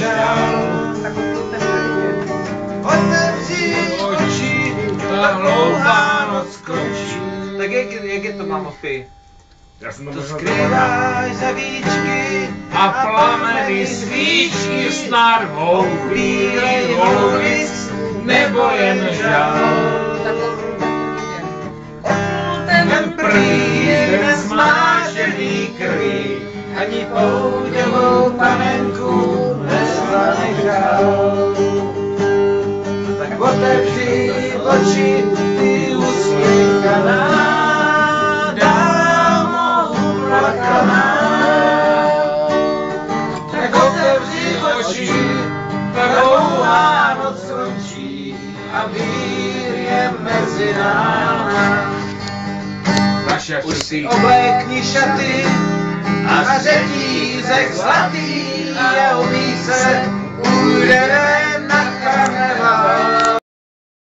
žal. Otevři oči, ta hloupá noc končí. Tak jak je to, mámo, zpěj? To skrýváš za víčky a plameny svíčky, snad hloupých holubic, nebo jen žal. Ten první nezmáčený krví, ani poudělou panenku nezanechal. Tak otevři oči, ty uspěchaná, dámo uplakaná. Tak otevři oči, ta dlouhá noc končí a vír je mezi náma. Už si oblékni šaty a řetízek zlatý a umí se